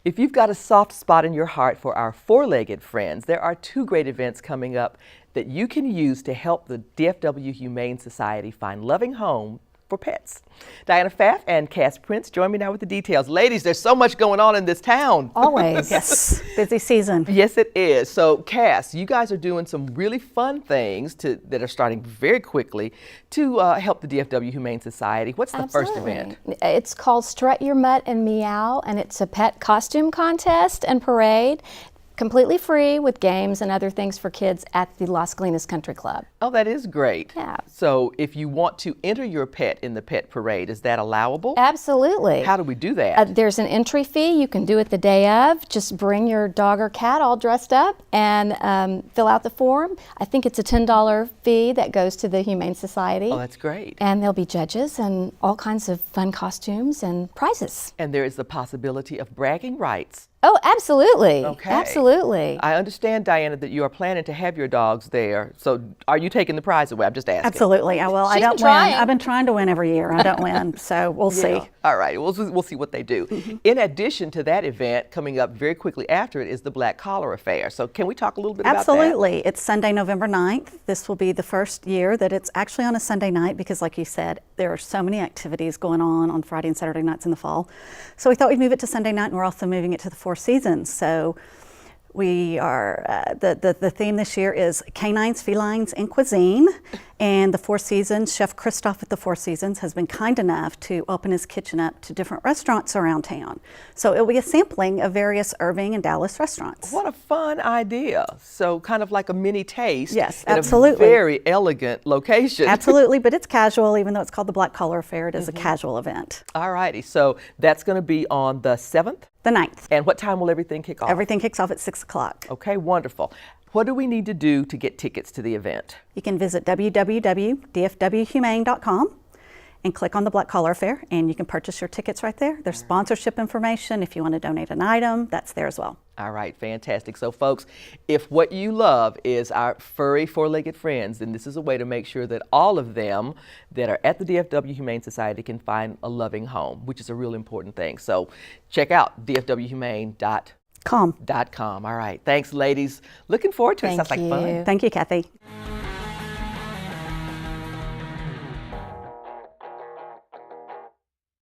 If you've got a soft spot in your heart for our four-legged friends, there are two great events coming up that you can use to help the DFW Humane Society find loving home for pets. Diana Pfaff and Cass Prince join me now with the details. Ladies, there's so much going on in this town. Always. Yes. Busy season. Yes, it is. So, Cass, you guys are doing some really fun things that are starting very quickly to help the DFW Humane Society. What's the first event? It's called Strut Your Mutt and Meow, and it's a pet costume contest and parade. Completely free with games and other things for kids at the Las Colinas Country Club. Oh, that is great. Yeah. So if you want to enter your pet in the pet parade, is that allowable? Absolutely. How do we do that? There's an entry fee. You can do it the day of. Just bring your dog or cat all dressed up and fill out the form. I think it's a $10 fee that goes to the Humane Society. Oh, that's great. And there'll be judges and all kinds of fun costumes and prizes. And there is the possibility of bragging rights. Oh, absolutely. Okay. Absolutely. I understand, Diana, that you are planning to have your dogs there. So are you taking the prize away? I'm just asking. Absolutely. Well, I don't win. I've been trying to win every year. I don't win. So we'll see. All right. We'll see what they do. In addition to that event, coming up very quickly after it is the Black Collar Affair. So can we talk a little bit about that? Absolutely. It's Sunday, November 9th. This will be the first year that it's actually on a Sunday night because, like you said, there are so many activities going on Friday and Saturday nights in the fall. So we thought we'd move it to Sunday night, and we're also moving it to the Four Seasons. So we are, the theme this year is Canines, Felines, and Cuisine. And the Four Seasons, Chef Christoph at the Four Seasons has been kind enough to open his kitchen up to different restaurants around town. So it'll be a sampling of various Irving and Dallas restaurants. What a fun idea. So kind of like a mini taste. Yes, at absolutely. a very elegant location. Absolutely, but it's casual. Even though it's called the Black Collar Affair, it is a casual event. All righty. So that's going to be on the 7th? The 9th. And what time will everything kick off? Everything kicks off at 6 o'clock. Okay, wonderful. What do we need to do to get tickets to the event? You can visit www.dfwhumane.com and click on the Black Collar Affair, and you can purchase your tickets right there. There's sponsorship information. If you want to donate an item, that's there as well. All right, fantastic. So folks, if what you love is our furry four-legged friends, then this is a way to make sure that all of them that are at the DFW Humane Society can find a loving home, which is a real important thing. So check out dfwhumane.com. All right. Thanks, ladies. Looking forward to it. Sounds like fun. Thank you, Kathy.